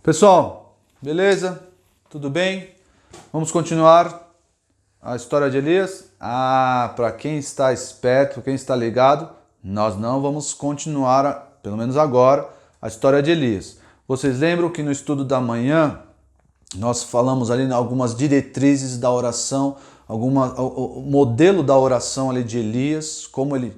Pessoal, beleza? Tudo bem? Vamos continuar a história de Elias? Para quem está esperto, quem está ligado, nós não vamos continuar, pelo menos agora, a história de Elias. Vocês lembram que no estudo da manhã nós falamos ali algumas diretrizes da oração, o modelo da oração ali de Elias, como ele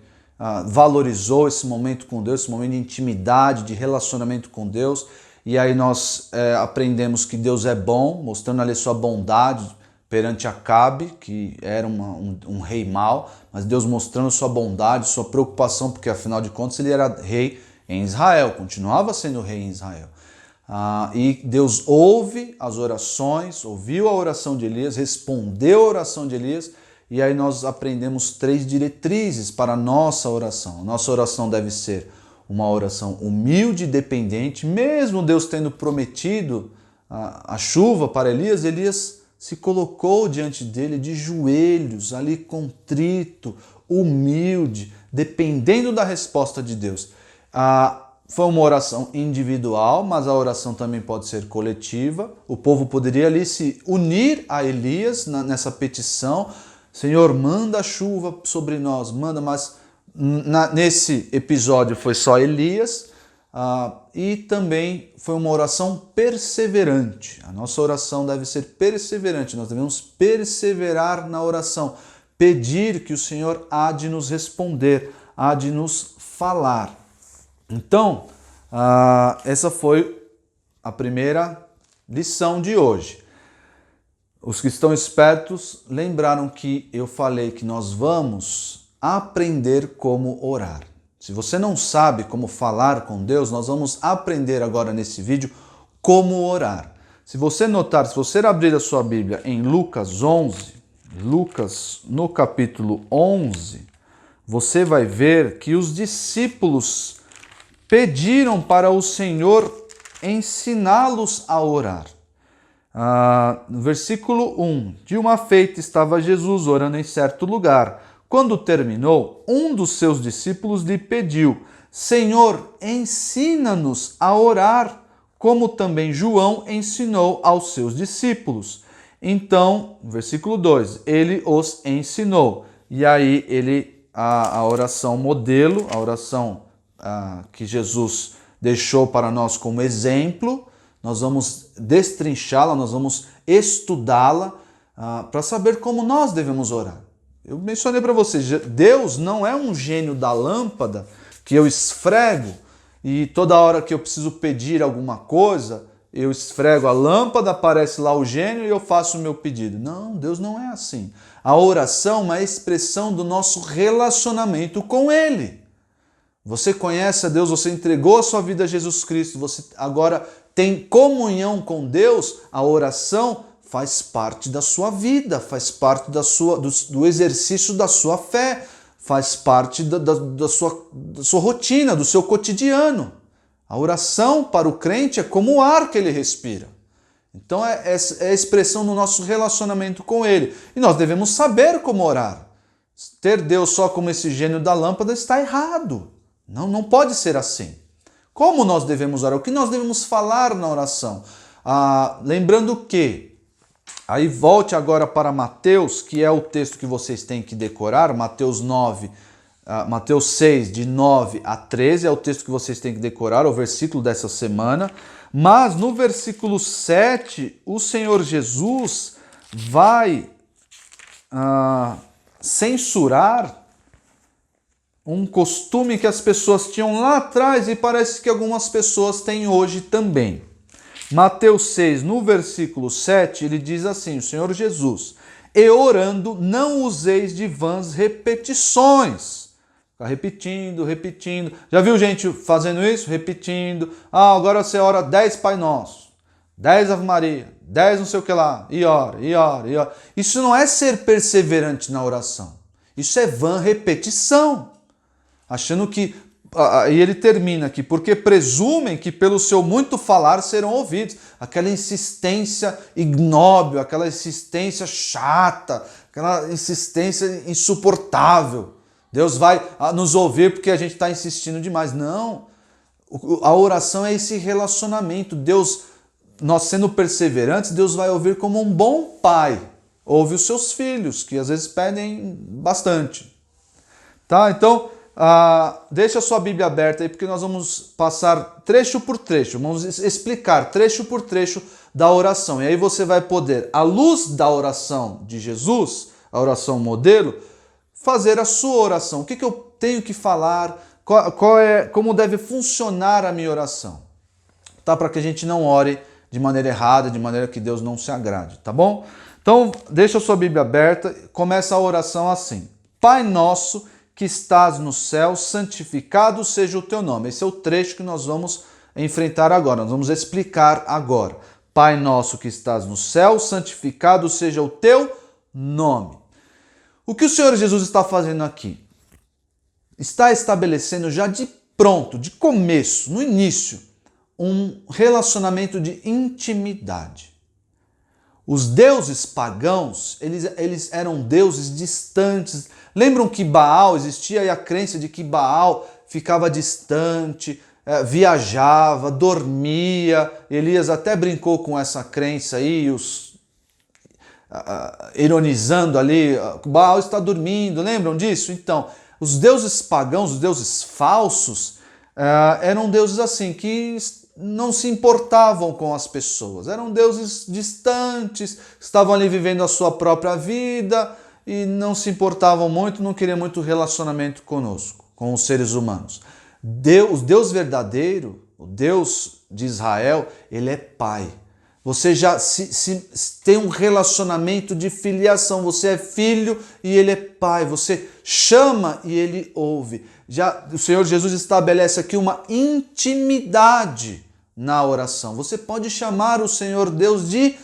valorizou esse momento com Deus, esse momento de intimidade, de relacionamento com Deus. E aí nós aprendemos que Deus é bom, mostrando ali sua bondade perante Acabe, que era um rei mau, mas Deus mostrando sua bondade, sua preocupação, porque afinal de contas ele era rei em Israel, continuava sendo rei em Israel. E Deus ouve as orações, ouviu a oração de Elias, respondeu a oração de Elias, e aí nós aprendemos 3 diretrizes para a nossa oração. A nossa oração deve ser uma oração humilde e dependente, mesmo Deus tendo prometido a chuva para Elias, Elias se colocou diante dele de joelhos, ali contrito, humilde, dependendo da resposta de Deus. Foi uma oração individual, mas a oração também pode ser coletiva. O povo poderia ali se unir a Elias nessa petição. Senhor, manda a chuva sobre nós, manda, mas nesse episódio foi só Elias, e também foi uma oração perseverante. A nossa oração deve ser perseverante, nós devemos perseverar na oração, pedir que o Senhor há de nos responder, há de nos falar. Então, essa foi a primeira lição de hoje. Os que estão espertos lembraram que eu falei que nós vamos aprender como orar. Se você não sabe como falar com Deus, nós vamos aprender agora nesse vídeo como orar. Se você notar, se você abrir a sua Bíblia em Lucas 11, Lucas no capítulo 11, você vai ver que os discípulos pediram para o Senhor ensiná-los a orar. No versículo 1, de uma feita estava Jesus orando em certo lugar. Quando terminou, um dos seus discípulos lhe pediu: Senhor, ensina-nos a orar, como também João ensinou aos seus discípulos. Então, versículo 2, ele os ensinou. E aí a oração modelo, a oração que Jesus deixou para nós como exemplo, nós vamos destrinchá-la, nós vamos estudá-la para saber como nós devemos orar. Eu mencionei para vocês, Deus não é um gênio da lâmpada que eu esfrego e toda hora que eu preciso pedir alguma coisa, eu esfrego a lâmpada, aparece lá o gênio e eu faço o meu pedido. Não, Deus não é assim. A oração é uma expressão do nosso relacionamento com Ele. Você conhece a Deus, você entregou a sua vida a Jesus Cristo, você agora tem comunhão com Deus, a oração faz parte da sua vida, faz parte do exercício da sua fé, faz parte da sua rotina, do seu cotidiano. A oração para o crente é como o ar que ele respira. Então é a expressão do nosso relacionamento com Ele. E nós devemos saber como orar. Ter Deus só como esse gênio da lâmpada está errado. Não pode ser assim. Como nós devemos orar? O que nós devemos falar na oração? Lembrando que, aí volte agora para Mateus, que é o texto que vocês têm que decorar, Mateus 6, de 9 a 13, é o texto que vocês têm que decorar, o versículo dessa semana. Mas no versículo 7, o Senhor Jesus vai censurar um costume que as pessoas tinham lá atrás e parece que algumas pessoas têm hoje também. Mateus 6, no versículo 7, ele diz assim, o Senhor Jesus: e orando, não useis de vãs repetições. Fica repetindo. Já viu gente fazendo isso? Repetindo. Agora você ora 10 Pai Nosso, 10 Ave Maria, 10 não sei o que lá, e ora. Isso não é ser perseverante na oração. Isso é vã repetição. Achando que... E ele termina aqui, porque presumem que pelo seu muito falar serão ouvidos. Aquela insistência ignóbil, aquela insistência chata, aquela insistência insuportável. Deus vai nos ouvir porque a gente está insistindo demais. Não, a oração é esse relacionamento. Deus nós sendo perseverantes, Deus vai ouvir como um bom pai. Ouve os seus filhos, que às vezes pedem bastante. Tá? Então, deixa a sua Bíblia aberta aí, porque nós vamos passar trecho por trecho. Vamos explicar trecho por trecho da oração. E aí você vai poder, à luz da oração de Jesus, a oração modelo, fazer a sua oração. O que eu tenho que falar? Como deve funcionar a minha oração? Tá? Para que a gente não ore de maneira errada, de maneira que Deus não se agrade, tá bom? Então, deixa a sua Bíblia aberta, começa a oração assim. Pai nosso que estás no céu, santificado seja o teu nome. Esse é o trecho que nós vamos enfrentar agora, nós vamos explicar agora. Pai nosso que estás no céu, santificado seja o teu nome. O que o Senhor Jesus está fazendo aqui? Está estabelecendo já de pronto, de começo, no início, um relacionamento de intimidade. Os deuses pagãos, eles eram deuses distantes. Lembram que Baal, existia aí a crença de que Baal ficava distante, viajava, dormia. Elias até brincou com essa crença aí, ironizando ali, Baal está dormindo, lembram disso? Então, os deuses pagãos, os deuses falsos, eram deuses assim, que não se importavam com as pessoas. Eram deuses distantes, estavam ali vivendo a sua própria vida e não se importavam muito, não queriam muito relacionamento conosco, com os seres humanos. O Deus verdadeiro, o Deus de Israel, ele é Pai. Você já tem um relacionamento de filiação. Você é filho e ele é pai. Você chama e ele ouve. Já o Senhor Jesus estabelece aqui uma intimidade na oração. Você pode chamar o Senhor Deus de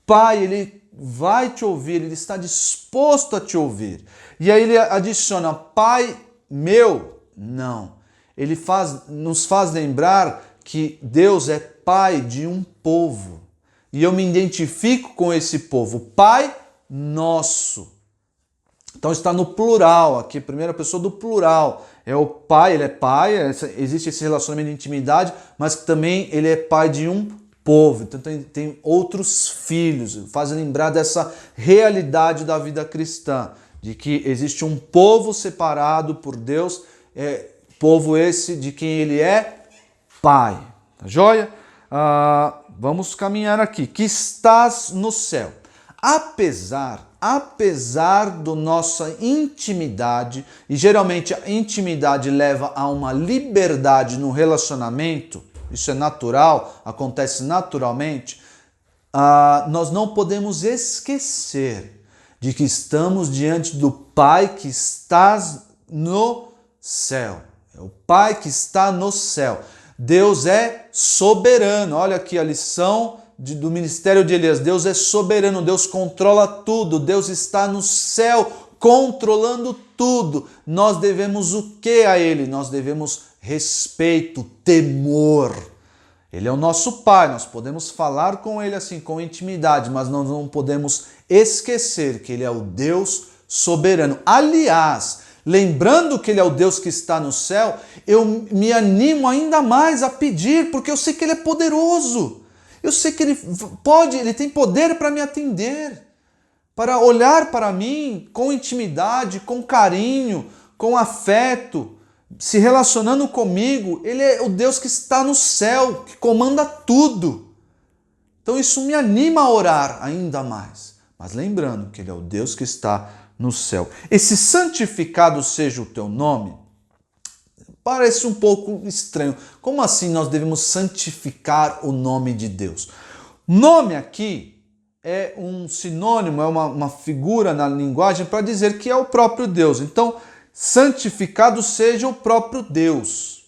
Pai. Ele vai te ouvir. Ele está disposto a te ouvir. E aí ele adiciona Pai meu. Não. Ele nos faz lembrar que Deus é Pai de um povo. E eu me identifico com esse povo, Pai nosso. Então está no plural aqui, primeira pessoa do plural. É o Pai, ele é Pai, existe esse relacionamento de intimidade, mas também ele é Pai de um povo. Então tem outros filhos, faz lembrar dessa realidade da vida cristã, de que existe um povo separado por Deus, povo esse de quem ele é Pai. Tá joia? Vamos caminhar aqui. Que estás no céu. Apesar da nossa intimidade, e geralmente a intimidade leva a uma liberdade no relacionamento, isso é natural, acontece naturalmente, nós não podemos esquecer de que estamos diante do Pai que estás no céu. É o Pai que está no céu. Deus é soberano. Olha aqui a lição do ministério de Elias. Deus é soberano, Deus controla tudo, Deus está no céu controlando tudo. Nós devemos o que a Ele? Nós devemos respeito, temor. Ele é o nosso Pai, nós podemos falar com Ele assim, com intimidade, mas nós não podemos esquecer que Ele é o Deus soberano. Aliás, lembrando que Ele é o Deus que está no céu, eu me animo ainda mais a pedir, porque eu sei que Ele é poderoso. Eu sei que Ele tem poder para me atender, para olhar para mim com intimidade, com carinho, com afeto, se relacionando comigo. Ele é o Deus que está no céu, que comanda tudo. Então isso me anima a orar ainda mais. Mas lembrando que Ele é o Deus que está no céu. Esse santificado seja o teu nome, parece um pouco estranho. Como assim nós devemos santificar o nome de Deus? Nome aqui é um sinônimo, é uma figura na linguagem para dizer que é o próprio Deus. Então, santificado seja o próprio Deus.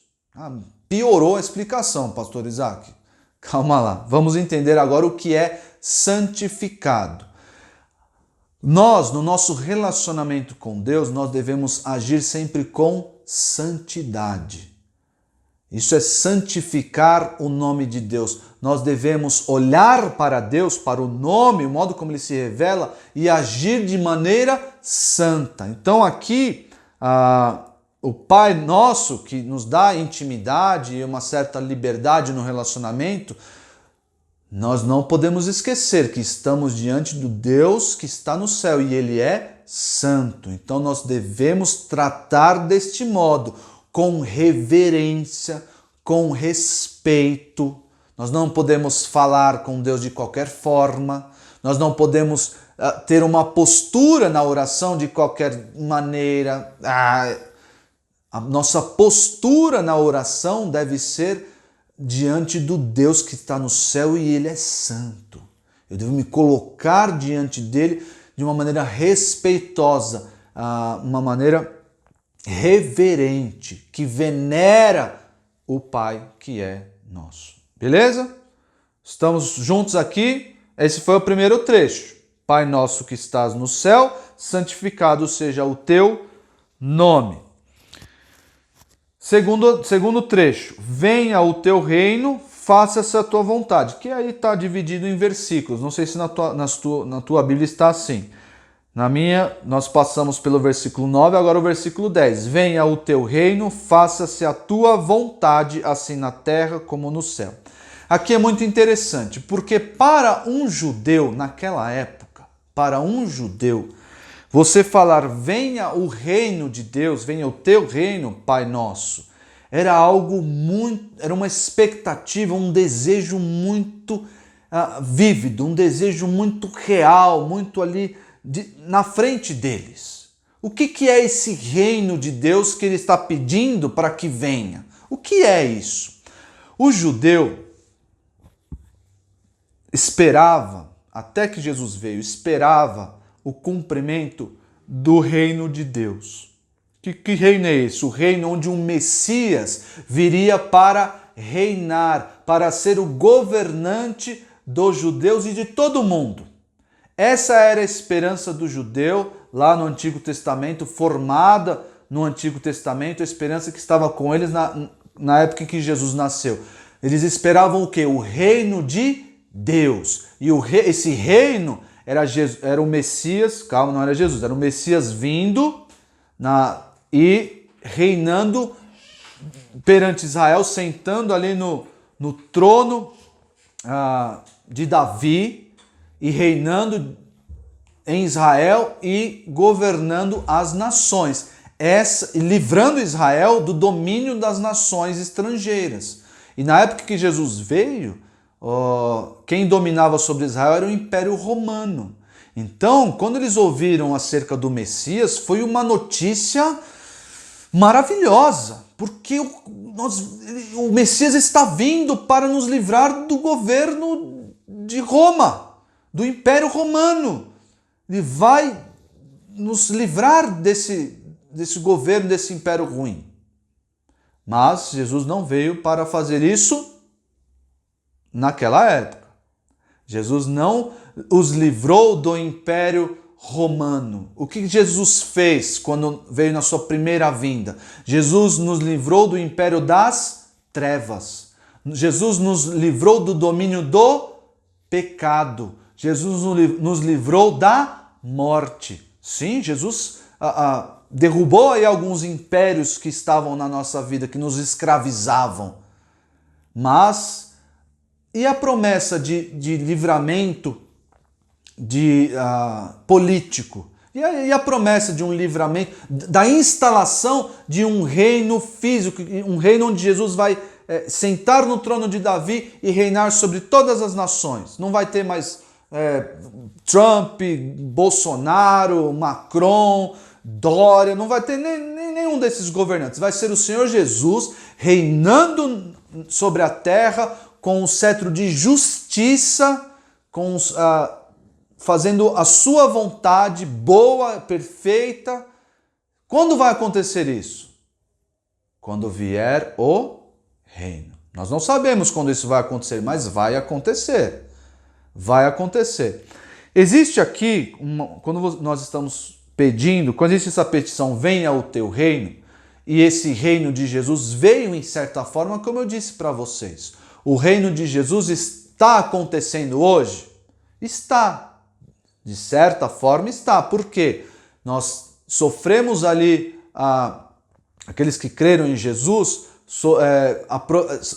Piorou a explicação, pastor Isaac. Calma lá, vamos entender agora o que é santificado. Nós, no nosso relacionamento com Deus, nós devemos agir sempre com santidade. Isso é santificar o nome de Deus. Nós devemos olhar para Deus, para o nome, o modo como Ele se revela e agir de maneira santa. Então aqui, o Pai Nosso, que nos dá intimidade e uma certa liberdade no relacionamento, nós não podemos esquecer que estamos diante do Deus que está no céu e Ele é santo. Então nós devemos tratar deste modo, com reverência, com respeito. Nós não podemos falar com Deus de qualquer forma, nós não podemos ter uma postura na oração de qualquer maneira. A nossa postura na oração deve ser diante do Deus que está no céu e Ele é santo. Eu devo me colocar diante dele de uma maneira respeitosa, uma maneira reverente, que venera o Pai que é nosso. Beleza? Estamos juntos aqui. Esse foi o primeiro trecho. Pai nosso que estás no céu, santificado seja o teu nome. Segundo trecho, venha o teu reino, faça-se a tua vontade, que aí está dividido em versículos. Não sei se na tua Bíblia está assim. Na minha, nós passamos pelo versículo 9, agora o versículo 10. Venha o teu reino, faça-se a tua vontade, assim na terra como no céu. Aqui é muito interessante, porque para um judeu, naquela época, para um judeu, você falar venha o reino de Deus, venha o teu reino, Pai nosso, era algo muito, era uma expectativa, um desejo muito vívido, um desejo muito real, muito ali na frente deles. O que é esse reino de Deus que ele está pedindo para que venha? O que é isso? O judeu esperava, até que Jesus veio, esperava o cumprimento do reino de Deus. Que reino é esse? O reino onde um Messias viria para reinar, para ser o governante dos judeus e de todo mundo. Essa era a esperança do judeu lá no Antigo Testamento, formada no Antigo Testamento, a esperança que estava com eles na época em que Jesus nasceu. Eles esperavam o quê? O reino de Deus. E esse reino era o Messias, calma, não era Jesus, era o Messias vindo e reinando perante Israel, sentando ali no trono de Davi e reinando em Israel e governando as nações, livrando Israel do domínio das nações estrangeiras. E na época que Jesus veio, quem dominava sobre Israel era o Império Romano. Então, quando eles ouviram acerca do Messias, foi uma notícia maravilhosa, porque o Messias está vindo para nos livrar do governo de Roma, do Império Romano. Ele vai nos livrar desse governo, desse império ruim. Mas Jesus não veio para fazer isso naquela época. Jesus não os livrou do Império Romano. O que Jesus fez quando veio na sua primeira vinda? Jesus nos livrou do império das trevas. Jesus nos livrou do domínio do pecado. Jesus nos livrou da morte. Sim, Jesus derrubou aí alguns impérios que estavam na nossa vida, que nos escravizavam. Mas e a promessa de livramento político? E a promessa de um livramento, da instalação de um reino físico, um reino onde Jesus vai sentar no trono de Davi e reinar sobre todas as nações. Não vai ter mais Trump, Bolsonaro, Macron, Dória, não vai ter nenhum desses governantes. Vai ser o Senhor Jesus reinando sobre a terra com um cetro de justiça, fazendo a sua vontade boa, perfeita. Quando vai acontecer isso? Quando vier o reino. Nós não sabemos quando isso vai acontecer, mas vai acontecer. Vai acontecer. Existe aqui, quando nós estamos pedindo, quando existe essa petição, venha o teu reino, e esse reino de Jesus veio em certa forma, como eu disse para vocês. O reino de Jesus está acontecendo hoje? Está. De certa forma está. Por quê? Nós sofremos ali, aqueles que creram em Jesus,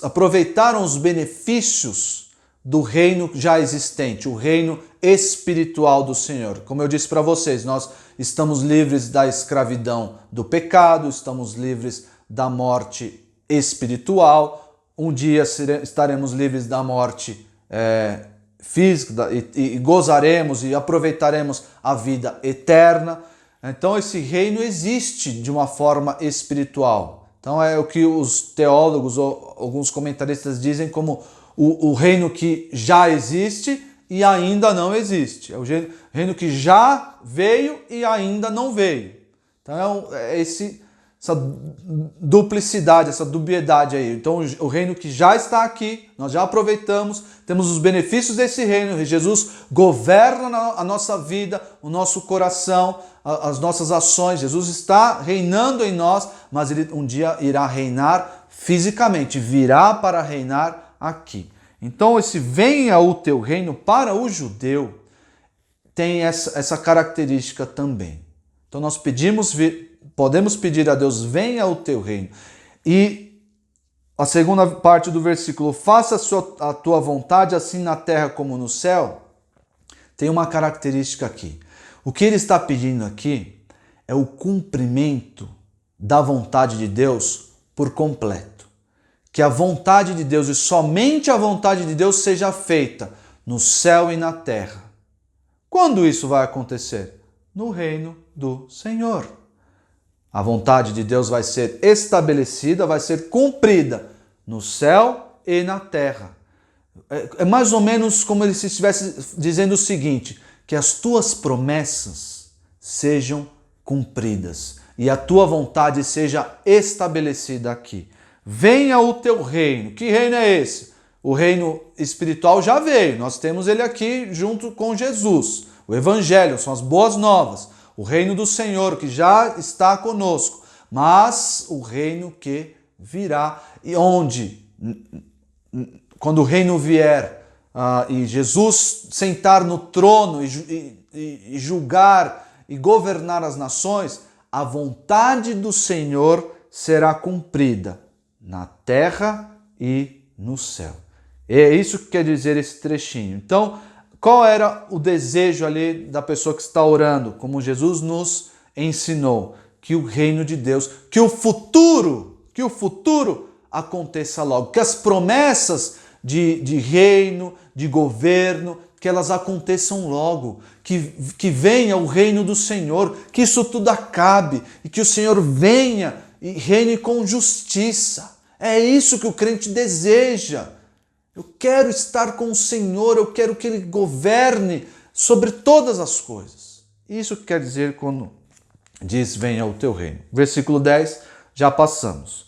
aproveitaram os benefícios do reino já existente, o reino espiritual do Senhor. Como eu disse para vocês, nós estamos livres da escravidão do pecado, estamos livres da morte espiritual, um dia estaremos livres da morte física e gozaremos e aproveitaremos a vida eterna. Então esse reino existe de uma forma espiritual. Então é o que os teólogos ou alguns comentaristas dizem como o reino que já existe e ainda não existe. É o reino que já veio e ainda não veio. Então é essa duplicidade, essa dubiedade aí. Então o reino que já está aqui, nós já aproveitamos, temos os benefícios desse reino. Jesus governa a nossa vida, o nosso coração, as nossas ações. Jesus está reinando em nós, mas ele um dia irá reinar fisicamente, virá para reinar aqui. Então esse venha o teu reino para o judeu tem essa característica também. Então nós podemos pedir a Deus, venha o teu reino. E a segunda parte do versículo, faça a tua vontade assim na terra como no céu, tem uma característica aqui. O que ele está pedindo aqui é o cumprimento da vontade de Deus por completo. Que a vontade de Deus e somente a vontade de Deus seja feita no céu e na terra. Quando isso vai acontecer? No reino do Senhor. A vontade de Deus vai ser estabelecida, vai ser cumprida no céu e na terra. É mais ou menos como ele se estivesse dizendo o seguinte, que as tuas promessas sejam cumpridas e a tua vontade seja estabelecida aqui. Venha o teu reino. Que reino é esse? O reino espiritual já veio, nós temos ele aqui junto com Jesus. O Evangelho são as boas novas. O reino do Senhor que já está conosco, mas o reino que virá e onde, quando o reino vier e Jesus sentar no trono e julgar e governar as nações, a vontade do Senhor será cumprida na terra e no céu. É isso que quer dizer esse trechinho. Então, qual era o desejo ali da pessoa que está orando? Como Jesus nos ensinou, que o reino de Deus, que o futuro aconteça logo, que as promessas de reino, de governo, que elas aconteçam logo, que venha o reino do Senhor, que isso tudo acabe e que o Senhor venha e reine com justiça. É isso que o crente deseja. Eu quero estar com o Senhor, eu quero que Ele governe sobre todas as coisas. Isso quer dizer quando diz, venha o teu reino. Versículo 10, já passamos.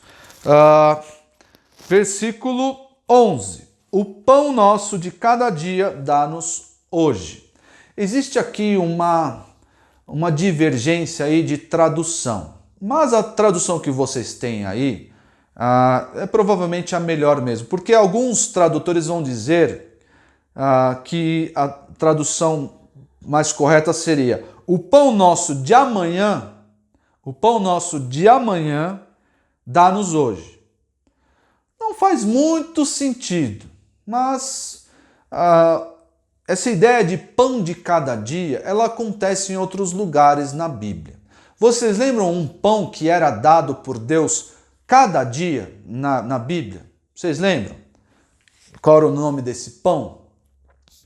Versículo 11. O pão nosso de cada dia dá-nos hoje. Existe aqui uma divergência aí de tradução. Mas a tradução que vocês têm aí é provavelmente a melhor mesmo. Porque alguns tradutores vão dizer que a tradução mais correta seria o pão nosso de amanhã dá-nos hoje. Não faz muito sentido, mas essa ideia de pão de cada dia, ela acontece em outros lugares na Bíblia. Vocês lembram um pão que era dado por Deus cada dia na Bíblia? Vocês lembram? Qual era o nome desse pão?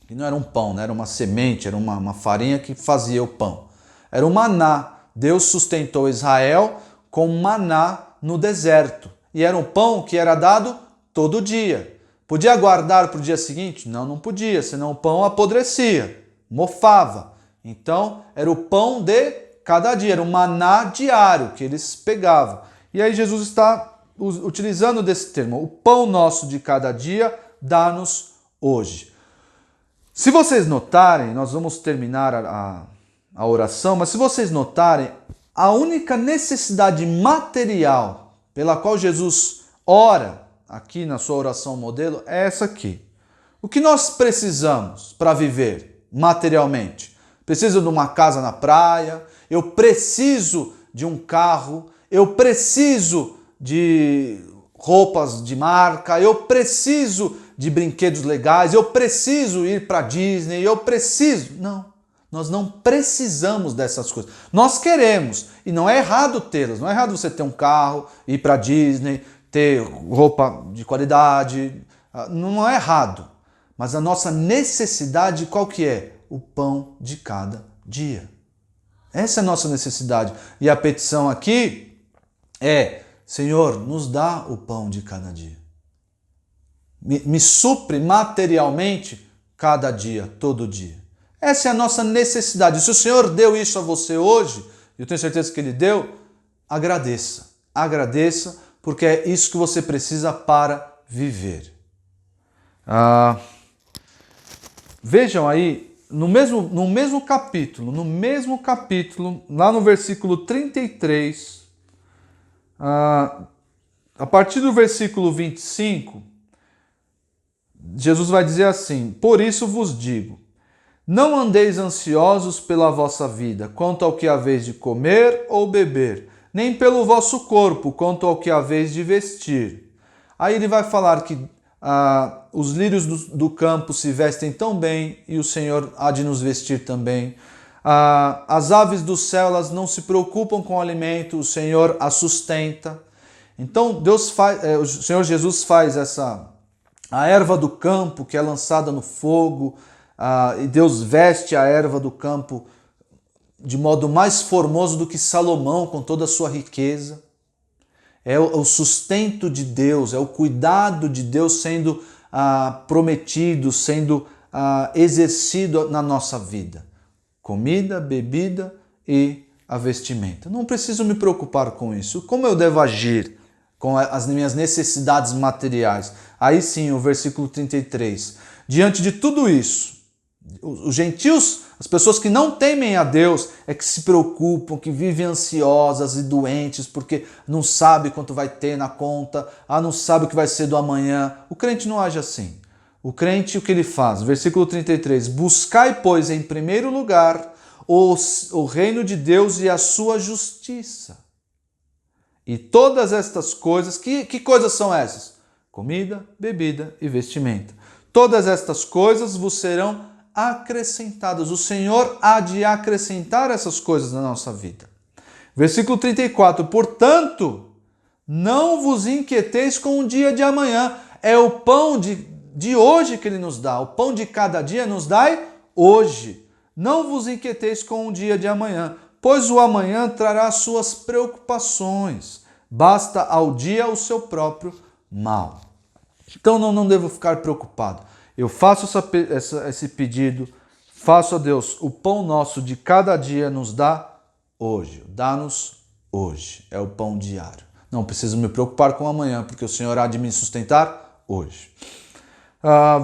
Que não era um pão, né? Era uma semente, era uma farinha que fazia o pão. Era o maná. Deus sustentou Israel com maná no deserto. E era um pão que era dado todo dia. Podia guardar para o dia seguinte? Não, não podia, senão o pão apodrecia, mofava. Então, era o pão de cada dia, era um maná diário que eles pegavam. E aí Jesus está utilizando desse termo, o pão nosso de cada dia dá-nos hoje. Se vocês notarem, nós vamos terminar a oração, mas se vocês notarem, a única necessidade material pela qual Jesus ora aqui na sua oração modelo é essa aqui. O que nós precisamos para viver materialmente? Preciso de uma casa na praia, eu preciso de um carro, eu preciso de roupas de marca, eu preciso de brinquedos legais, eu preciso ir para Disney, eu preciso. Não, nós não precisamos dessas coisas. Nós queremos, e não é errado tê-las. Não é errado você ter um carro, ir para Disney, ter roupa de qualidade. Não é errado. Mas a nossa necessidade qual que é? O pão de cada dia. Essa é a nossa necessidade. E a petição aqui é: Senhor, nos dá o pão de cada dia. Me supre materialmente cada dia, todo dia. Essa é a nossa necessidade. Se o Senhor deu isso a você hoje, eu tenho certeza que Ele deu, agradeça. Agradeça, porque é isso que você precisa para viver. Vejam aí, no mesmo capítulo, lá no versículo 33, a partir do versículo 25, Jesus vai dizer assim: por isso vos digo, não andeis ansiosos pela vossa vida, quanto ao que haveis de comer ou beber, nem pelo vosso corpo, quanto ao que haveis de vestir. Aí ele vai falar que os lírios do campo se vestem tão bem e o Senhor há de nos vestir também. As aves do céu, elas não se preocupam com o alimento, o Senhor as sustenta. Então o Senhor Jesus faz a erva do campo que é lançada no fogo, e Deus veste a erva do campo de modo mais formoso do que Salomão com toda a sua riqueza. É o sustento de Deus, é o cuidado de Deus sendo prometido, sendo exercido na nossa vida. Comida, bebida e a vestimenta. Não preciso me preocupar com isso. Como eu devo agir com as minhas necessidades materiais? Aí sim, o versículo 33. Diante de tudo isso, os gentios, as pessoas que não temem a Deus, é que se preocupam, que vivem ansiosas e doentes, porque não sabe quanto vai ter na conta, não sabe o que vai ser do amanhã. O crente não age assim. O crente, o que ele faz? Versículo 33. Buscai, pois, em primeiro lugar o reino de Deus e a sua justiça. E todas estas coisas, que coisas são essas? Comida, bebida e vestimenta. Todas estas coisas vos serão acrescentadas. O Senhor há de acrescentar essas coisas na nossa vida. Versículo 34. Portanto, não vos inquieteis com o dia de amanhã. É o pão de hoje que Ele nos dá. O pão de cada dia nos dai hoje. Não vos inquieteis com o dia de amanhã, pois o amanhã trará suas preocupações. Basta ao dia o seu próprio mal. Então não devo ficar preocupado. Eu faço esse pedido, faço a Deus, o pão nosso de cada dia nos dá hoje. Dá-nos hoje. É o pão diário. Não preciso me preocupar com amanhã, porque o Senhor há de me sustentar hoje.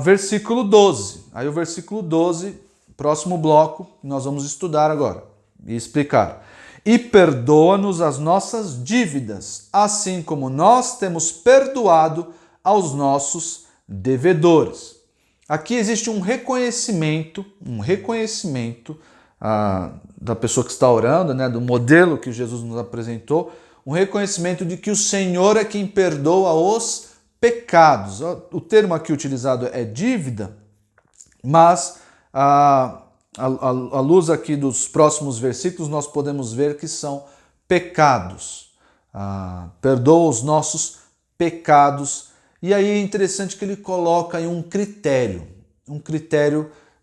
Versículo 12. Aí o versículo 12, próximo bloco, nós vamos estudar agora e explicar. E perdoa-nos as nossas dívidas, assim como nós temos perdoado aos nossos devedores. Aqui existe um reconhecimento da pessoa que está orando, né, do modelo que Jesus nos apresentou, um reconhecimento de que o Senhor é quem perdoa os pecados. O termo aqui utilizado é dívida, mas à luz aqui dos próximos versículos nós podemos ver que são pecados. Perdoa os nossos pecados. E aí é interessante que ele coloca aí um critério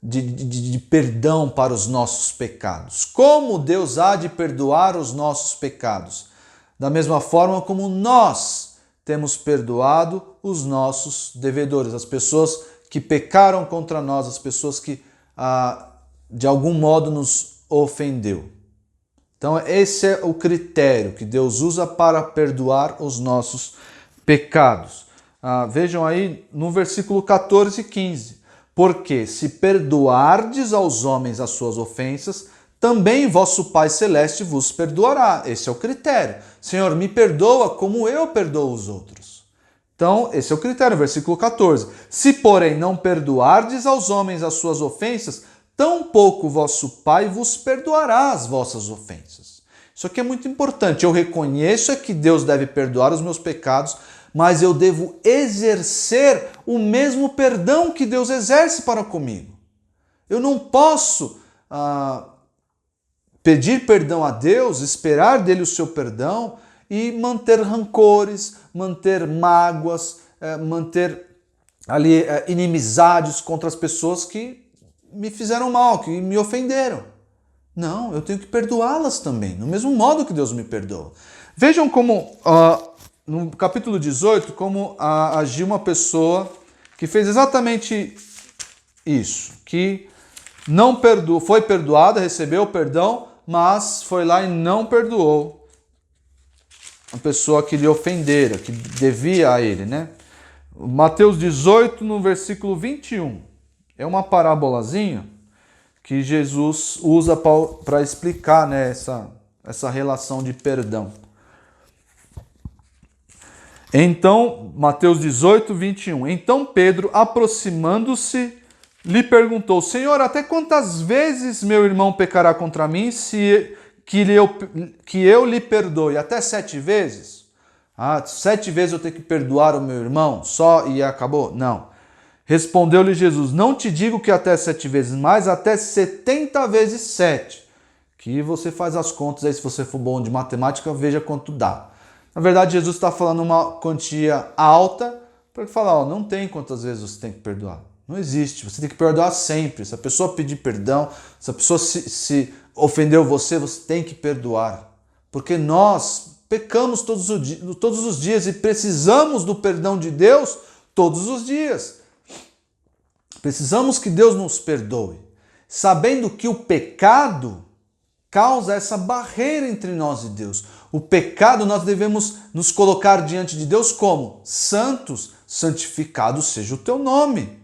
de perdão para os nossos pecados. Como Deus há de perdoar os nossos pecados? Da mesma forma como nós temos perdoado os nossos devedores, as pessoas que pecaram contra nós, as pessoas que de algum modo nos ofendeu. Então esse é o critério que Deus usa para perdoar os nossos pecados. Vejam aí no versículo 14 e 15. Porque se perdoardes aos homens as suas ofensas, também vosso Pai Celeste vos perdoará. Esse é o critério. Senhor, me perdoa como eu perdoo os outros. Então, esse é o critério, versículo 14. Se, porém, não perdoardes aos homens as suas ofensas, tampouco vosso Pai vos perdoará as vossas ofensas. Isso aqui é muito importante. Eu reconheço que Deus deve perdoar os meus pecados, mas eu devo exercer o mesmo perdão que Deus exerce para comigo. Eu não posso pedir perdão a Deus, esperar dele o seu perdão e manter rancores, manter mágoas, manter ali inimizades contra as pessoas que me fizeram mal, que me ofenderam. Não, eu tenho que perdoá-las também, no mesmo modo que Deus me perdoa. Vejam como, no capítulo 18, como agiu uma pessoa que fez exatamente isso, que não perdoou, foi perdoada, recebeu o perdão, mas foi lá e não perdoou a pessoa que lhe ofendera, que devia a ele, né? Mateus 18, no versículo 21. É uma parábolazinha que Jesus usa para explicar, né, essa relação de perdão. Então, Mateus 18, 21. Então Pedro, aproximando-se, lhe perguntou: Senhor, até quantas vezes meu irmão pecará contra mim que eu lhe perdoe? Até 7 vezes? 7 vezes eu tenho que perdoar o meu irmão só e acabou? Não. Respondeu-lhe Jesus: não te digo que até 7 vezes, mas até 70 vezes 7. Que você faz as contas aí, se você for bom de matemática, veja quanto dá. Na verdade, Jesus está falando uma quantia alta para falar, não tem quantas vezes você tem que perdoar. Não existe, você tem que perdoar sempre. Se a pessoa pedir perdão, se a pessoa se ofendeu você tem que perdoar. Porque nós pecamos todos os dias e precisamos do perdão de Deus todos os dias. Precisamos que Deus nos perdoe, sabendo que o pecado causa essa barreira entre nós e Deus. O pecado nós devemos nos colocar diante de Deus como santos, santificado seja o teu nome.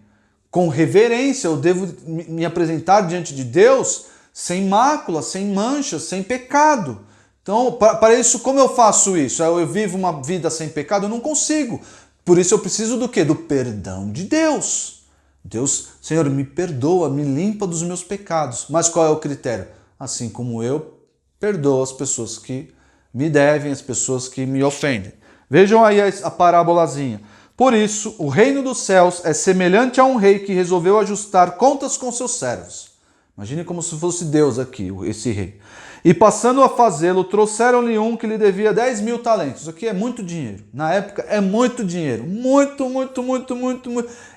Com reverência, eu devo me apresentar diante de Deus sem mácula, sem mancha, sem pecado. Então, para isso, como eu faço isso? Eu vivo uma vida sem pecado? Eu não consigo. Por isso eu preciso do quê? Do perdão de Deus. Deus, Senhor, me perdoa, me limpa dos meus pecados. Mas qual é o critério? Assim como eu perdoo as pessoas que me devem, as pessoas que me ofendem. Vejam aí a parábolazinha. Por isso, o reino dos céus é semelhante a um rei que resolveu ajustar contas com seus servos. Imagine como se fosse Deus aqui, esse rei. E passando a fazê-lo, trouxeram-lhe um que lhe devia 10.000 talentos. Isso aqui é muito dinheiro. Na época é muito dinheiro. Muito.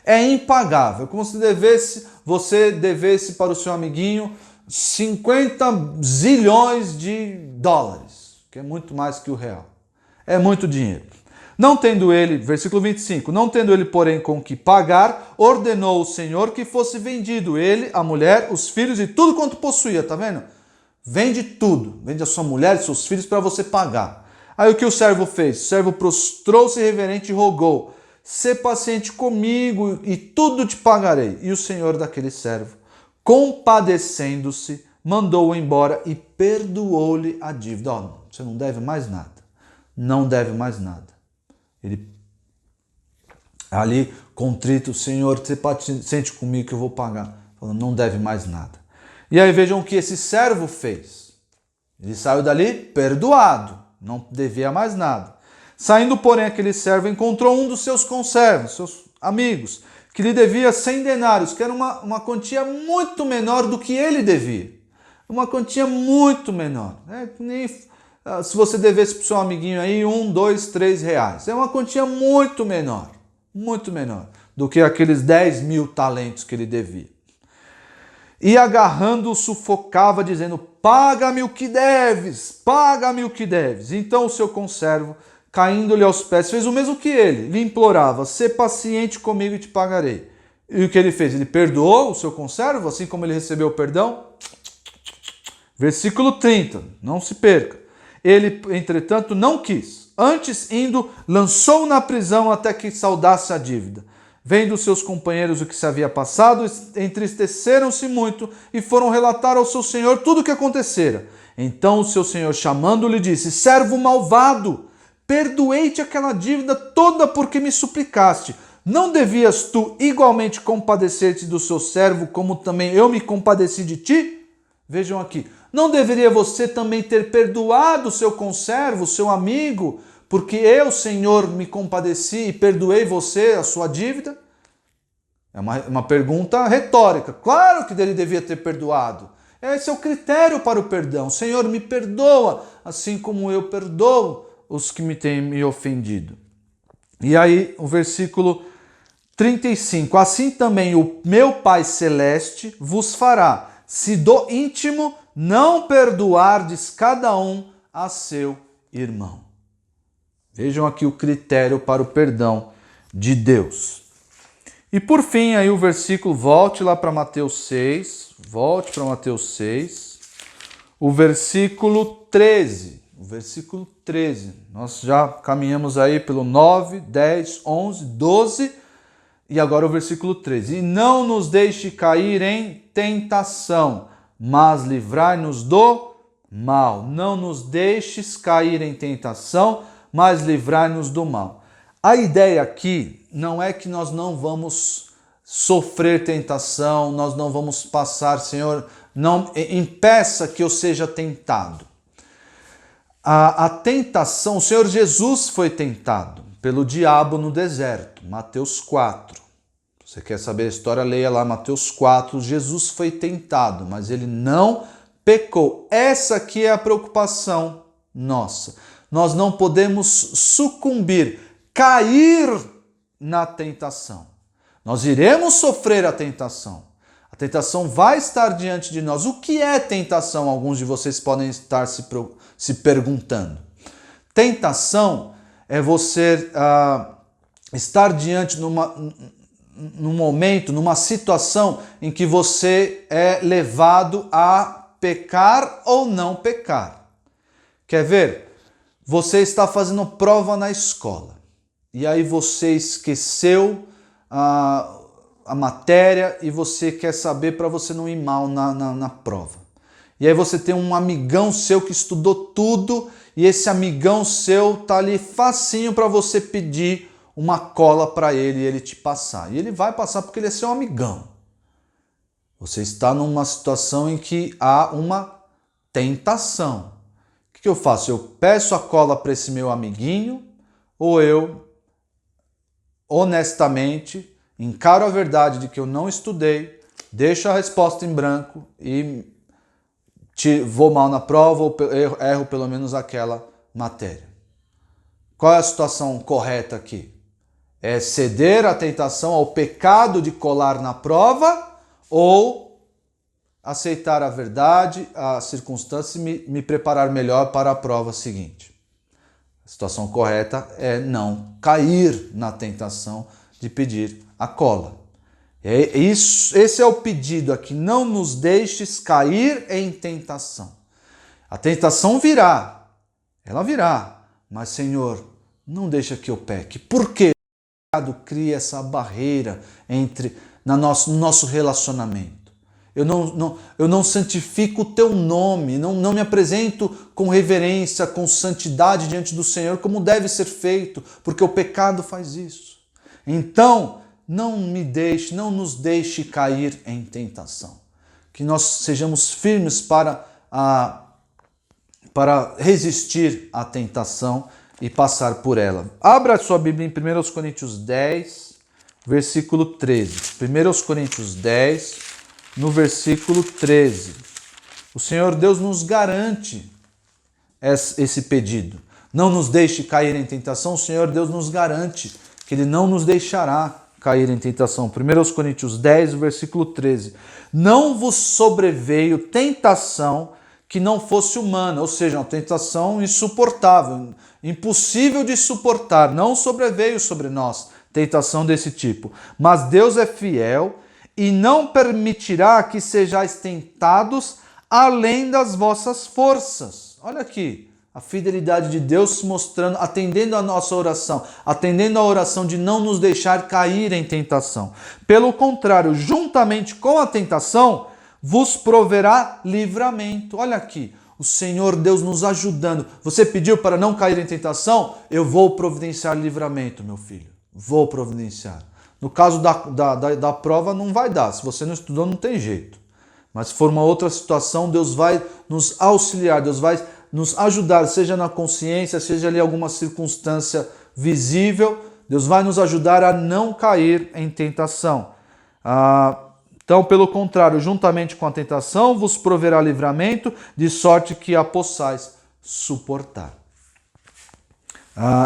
É impagável. Como se você devesse para o seu amiguinho 50 zilhões de dólares, que é muito mais que o real. É muito dinheiro. Não tendo ele, versículo 25, não tendo ele, porém, com que pagar, ordenou o Senhor que fosse vendido ele, a mulher, os filhos e tudo quanto possuía, tá vendo? Vende tudo, vende a sua mulher e seus filhos para você pagar. Aí o que o servo fez? O servo prostrou-se reverente e rogou: sê paciente comigo e tudo te pagarei. E o senhor daquele servo, compadecendo-se, mandou-o embora e perdoou-lhe a dívida. Você não deve mais nada. Não deve mais nada. Ele ali contrito: Senhor, você paciente comigo que eu vou pagar. Falando, não deve mais nada. E aí vejam o que esse servo fez. Ele saiu dali perdoado, não devia mais nada. Saindo, porém, aquele servo encontrou um dos seus conservos, seus amigos, que lhe devia 100 denários, que era uma quantia muito menor do que ele devia. Uma quantia muito menor. Nem se você devesse para o seu amiguinho aí 1, 2, 3 reais. É uma quantia muito menor do que aqueles 10.000 talentos que ele devia. E agarrando-o sufocava, dizendo: paga-me o que deves, paga-me o que deves. Então o seu conservo, caindo-lhe aos pés, fez o mesmo que ele, lhe implorava: sê paciente comigo e te pagarei. E o que ele fez? Ele perdoou o seu conservo, assim como ele recebeu o perdão? Versículo 30, não se perca. Ele, entretanto, não quis. Antes, indo, lançou-o na prisão até que saudasse a dívida. Vendo seus companheiros o que se havia passado, entristeceram-se muito e foram relatar ao seu senhor tudo o que acontecera. Então o seu senhor, chamando-lhe, disse: servo malvado, perdoei-te aquela dívida toda porque me suplicaste. Não devias tu igualmente compadecer-te do seu servo, como também eu me compadeci de ti? Vejam aqui, não deveria você também ter perdoado o seu conservo, o seu amigo, porque eu, Senhor, me compadeci e perdoei você, a sua dívida? É uma pergunta retórica. Claro que ele devia ter perdoado. Esse é o critério para o perdão. Senhor, me perdoa, assim como eu perdoo os que me têm me ofendido. E aí, o versículo 35. Assim também o meu Pai Celeste vos fará, se do íntimo não perdoardes cada um a seu irmão. Vejam aqui o critério para o perdão de Deus. E por fim, aí o versículo, volte lá para Mateus 6, volte para Mateus 6, o versículo 13. O versículo 13. Nós já caminhamos aí pelo 9, 10, 11, 12 e agora o versículo 13. E não nos deixe cair em tentação, mas livrai-nos do mal. Não nos deixes cair em tentação, mas livrai-nos do mal. A ideia aqui não é que nós não vamos sofrer tentação, nós não vamos passar, Senhor, não impeça que eu seja tentado. A tentação, o Senhor Jesus foi tentado pelo diabo no deserto, Mateus 4. Você quer saber a história? Leia lá Mateus 4. Jesus foi tentado, mas ele não pecou. Essa aqui é a preocupação nossa. Nós não podemos sucumbir, cair na tentação. Nós iremos sofrer a tentação. A tentação vai estar diante de nós. O que é tentação? Alguns de vocês podem estar se perguntando. Tentação é você estar diante num momento, numa situação em que você é levado a pecar ou não pecar. Quer ver? Você está fazendo prova na escola e aí você esqueceu a matéria e você quer saber para você não ir mal na prova. E aí você tem um amigão seu que estudou tudo e esse amigão seu tá ali facinho para você pedir uma cola para ele e ele te passar. E ele vai passar porque ele é seu amigão. Você está numa situação em que há uma tentação. O que eu faço? Eu peço a cola para esse meu amiguinho ou eu honestamente encaro a verdade de que eu não estudei, deixo a resposta em branco e vou mal na prova ou erro pelo menos aquela matéria. Qual é a situação correta aqui? É ceder à tentação, ao pecado de colar na prova ou aceitar a verdade, a circunstância e me preparar melhor para a prova seguinte? A situação correta é não cair na tentação de pedir a cola. Esse é o pedido aqui, não nos deixes cair em tentação. A tentação virá, ela virá, mas Senhor, não deixa que eu peque. Por quê? O pecado cria essa barreira no nosso relacionamento. Eu não santifico o teu nome, não me apresento com reverência, com santidade diante do Senhor, como deve ser feito, porque o pecado faz isso. Então, não nos deixe cair em tentação. Que nós sejamos firmes para resistir à tentação e passar por ela. Abra a sua Bíblia em 1 Coríntios 10, versículo 13. 1 Coríntios 10, no versículo 13. O Senhor Deus nos garante esse pedido. Não nos deixe cair em tentação. O Senhor Deus nos garante que Ele não nos deixará cair em tentação. 1 Coríntios 10, versículo 13. Não vos sobreveio tentação que não fosse humana, ou seja, uma tentação insuportável, impossível de suportar. Não sobreveio sobre nós tentação desse tipo. Mas Deus é fiel e não permitirá que sejais tentados além das vossas forças. Olha aqui. A fidelidade de Deus se mostrando, atendendo a nossa oração, atendendo a oração de não nos deixar cair em tentação. Pelo contrário, juntamente com a tentação, vos proverá livramento. Olha aqui, o Senhor Deus nos ajudando. Você pediu para não cair em tentação? Eu vou providenciar livramento, meu filho. Vou providenciar. No caso da prova, não vai dar. Se você não estudou, não tem jeito. Mas se for uma outra situação, Deus vai nos auxiliar, Deus vai nos ajudar, seja na consciência, seja ali alguma circunstância visível. Deus vai nos ajudar a não cair em tentação. Então, pelo contrário, juntamente com a tentação, vos proverá livramento, de sorte que a possais suportar.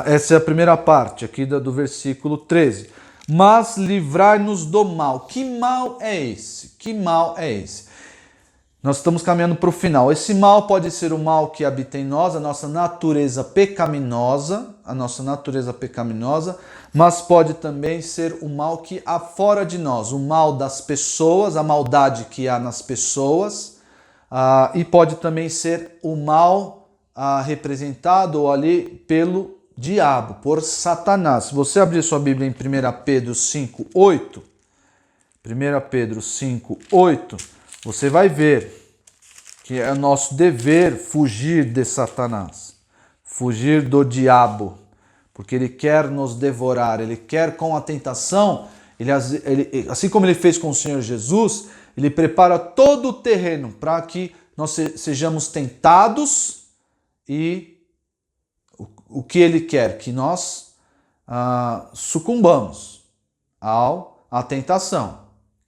Essa é a primeira parte aqui do versículo 13. Mas livrai-nos do mal. Que mal é esse? Que mal é esse? Nós estamos caminhando para o final. Esse mal pode ser o mal que habita em nós, a nossa natureza pecaminosa, mas pode também ser o mal que há fora de nós, o mal das pessoas, a maldade que há nas pessoas, e pode também ser o mal representado ali pelo diabo, por Satanás. Se você abrir sua Bíblia em 1 Pedro 5,8, 1 Pedro 5,8, você vai ver que é nosso dever fugir de Satanás, fugir do diabo, porque ele quer nos devorar, ele quer com a tentação, assim como ele fez com o Senhor Jesus, ele prepara todo o terreno para que nós sejamos tentados e o que ele quer? Que nós sucumbamos à tentação,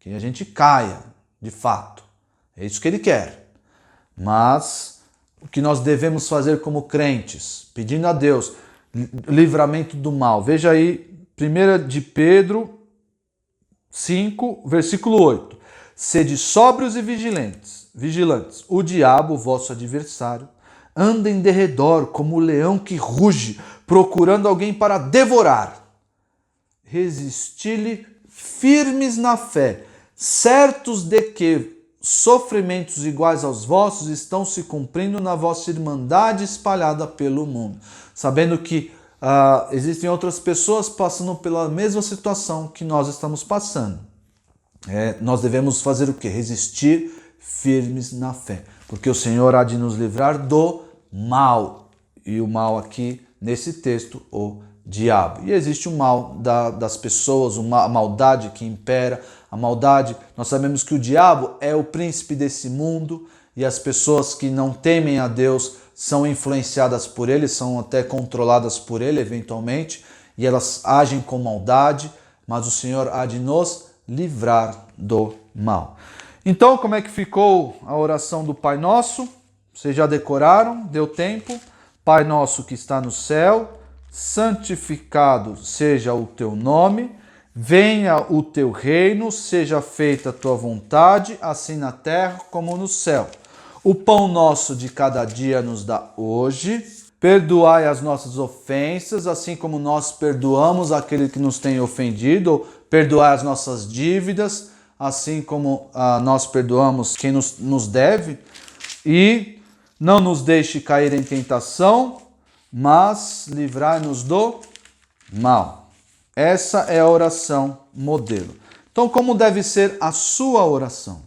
que a gente caia, de fato. É isso que ele quer. Mas o que nós devemos fazer como crentes, pedindo a Deus livramento do mal. Veja aí, 1 de Pedro 5, versículo 8. Sede sóbrios e vigilantes. O diabo, vosso adversário, anda em derredor como o leão que ruge, procurando alguém para devorar. Resisti-lhe firmes na fé, certos de que sofrimentos iguais aos vossos estão se cumprindo na vossa irmandade espalhada pelo mundo. Sabendo que existem outras pessoas passando pela mesma situação que nós estamos passando. Nós devemos fazer o quê? Resistir firmes na fé. Porque o Senhor há de nos livrar do mal. E o mal aqui, nesse texto, o diabo. E existe o mal das pessoas, a maldade que impera. A maldade, nós sabemos que o diabo é o príncipe desse mundo e as pessoas que não temem a Deus são influenciadas por ele, são até controladas por ele eventualmente, e elas agem com maldade, mas o Senhor há de nos livrar do mal. Então, como é que ficou a oração do Pai Nosso? Vocês já decoraram? Deu tempo? Pai Nosso que está no céu, santificado seja o teu nome, venha o teu reino, seja feita a tua vontade, assim na terra como no céu. O pão nosso de cada dia nos dá hoje. Perdoai as nossas ofensas, assim como nós perdoamos aquele que nos tem ofendido. Perdoai as nossas dívidas, assim como nós perdoamos quem nos deve. E não nos deixe cair em tentação, mas livrai-nos do mal. Essa é a oração modelo. Então, como deve ser a sua oração?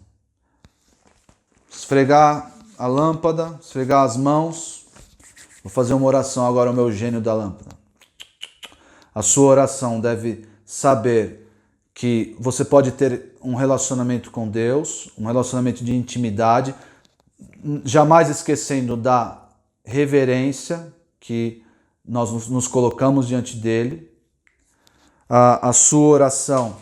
Esfregar a lâmpada, esfregar as mãos. Vou fazer uma oração agora ao meu gênio da lâmpada. A sua oração deve saber que você pode ter um relacionamento com Deus, um relacionamento de intimidade, jamais esquecendo da reverência que nós nos colocamos diante dele. A sua oração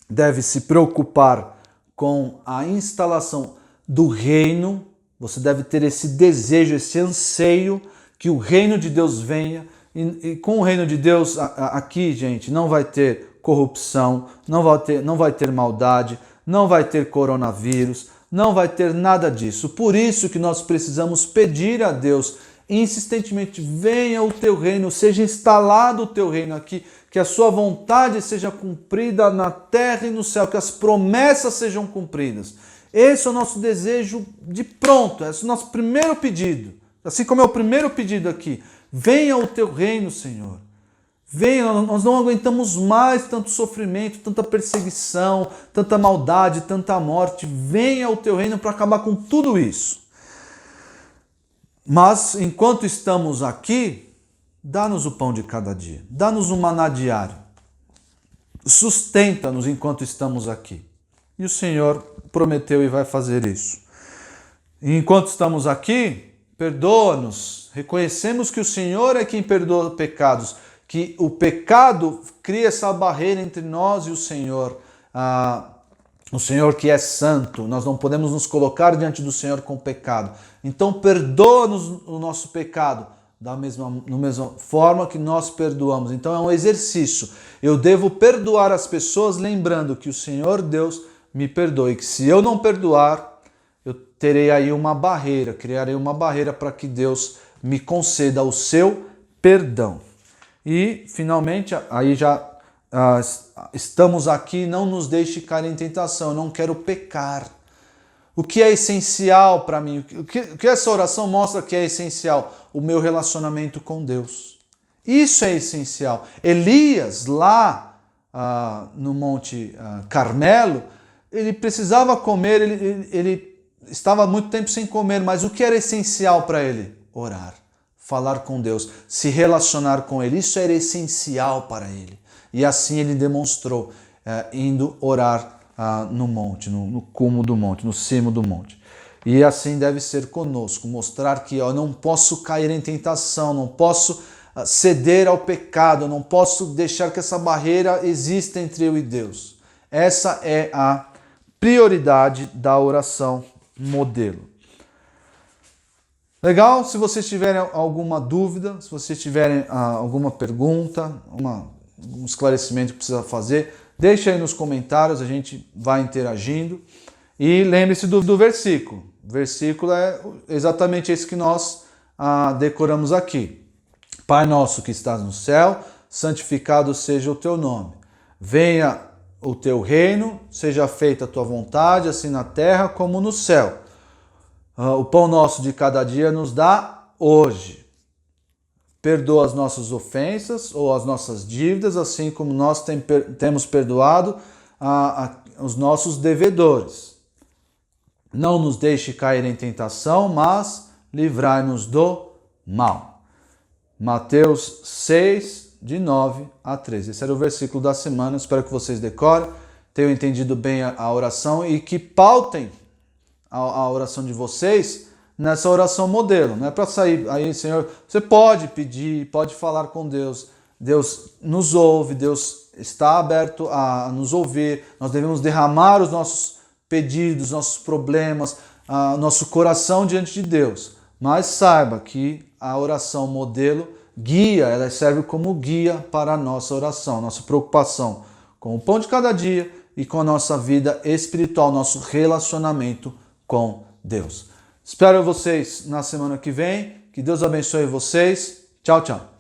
deve se preocupar com a instalação do reino. Você deve ter esse desejo, esse anseio que o reino de Deus venha. E com o reino de Deus aqui, gente, não vai ter corrupção, não vai ter maldade, não vai ter coronavírus, não vai ter nada disso. Por isso que nós precisamos pedir a Deus insistentemente, venha o teu reino, seja instalado o teu reino aqui, que a sua vontade seja cumprida na terra e no céu, que as promessas sejam cumpridas. Esse é o nosso desejo de pronto, esse é o nosso primeiro pedido. Assim como é o primeiro pedido aqui, venha o teu reino, Senhor. Venha, nós não aguentamos mais tanto sofrimento, tanta perseguição, tanta maldade, tanta morte. Venha o teu reino para acabar com tudo isso. Mas, enquanto estamos aqui, dá-nos o pão de cada dia. Dá-nos o maná diário. Sustenta-nos enquanto estamos aqui. E o Senhor prometeu e vai fazer isso. E enquanto estamos aqui, perdoa-nos. Reconhecemos que o Senhor é quem perdoa pecados, que o pecado cria essa barreira entre nós e o Senhor. O Senhor que é santo, nós não podemos nos colocar diante do Senhor com pecado. Então perdoa-nos o nosso pecado, da mesma forma que nós perdoamos. Então é um exercício. Eu devo perdoar as pessoas lembrando que o Senhor Deus me perdoe, que se eu não perdoar, eu terei aí uma barreira, criarei uma barreira para que Deus me conceda o seu perdão. E finalmente, aí já estamos aqui, não nos deixe cair em tentação, eu não quero pecar. O que é essencial para mim? O que essa oração mostra que é essencial? O meu relacionamento com Deus. Isso é essencial. Elias, lá no Monte Carmelo, ele precisava comer, ele estava muito tempo sem comer, mas o que era essencial para ele? Orar, falar com Deus, se relacionar com Ele. Isso era essencial para ele. E assim ele demonstrou, indo orar no monte, no cume do monte, no cimo do monte. E assim deve ser conosco, mostrar que eu não posso cair em tentação, não posso ceder ao pecado, não posso deixar que essa barreira exista entre eu e Deus. Essa é a prioridade da oração modelo. Legal? Se vocês tiverem alguma dúvida, se vocês tiverem alguma pergunta, um esclarecimento que precisa fazer, deixe aí nos comentários, a gente vai interagindo. E lembre-se do versículo. O versículo é exatamente esse que nós decoramos aqui. Pai nosso que estás no céu, santificado seja o teu nome. Venha o teu reino, seja feita a tua vontade, assim na terra como no céu. O pão nosso de cada dia nos dá hoje. Perdoa as nossas ofensas ou as nossas dívidas, assim como nós temos perdoado os nossos devedores. Não nos deixe cair em tentação, mas livrai-nos do mal. Mateus 6, de 9 a 13. Esse era o versículo da semana. Espero que vocês decorem, tenham entendido bem a oração e que pautem a oração de vocês nessa oração modelo. Não é para sair aí, Senhor, você pode pedir, pode falar com Deus. Deus nos ouve, Deus está aberto a nos ouvir. Nós devemos derramar os nossos pedidos, nossos problemas, nosso coração diante de Deus. Mas saiba que a oração modelo guia, ela serve como guia para a nossa oração, nossa preocupação com o pão de cada dia e com a nossa vida espiritual, nosso relacionamento com Deus. Espero vocês na semana que vem. Que Deus abençoe vocês. Tchau, tchau.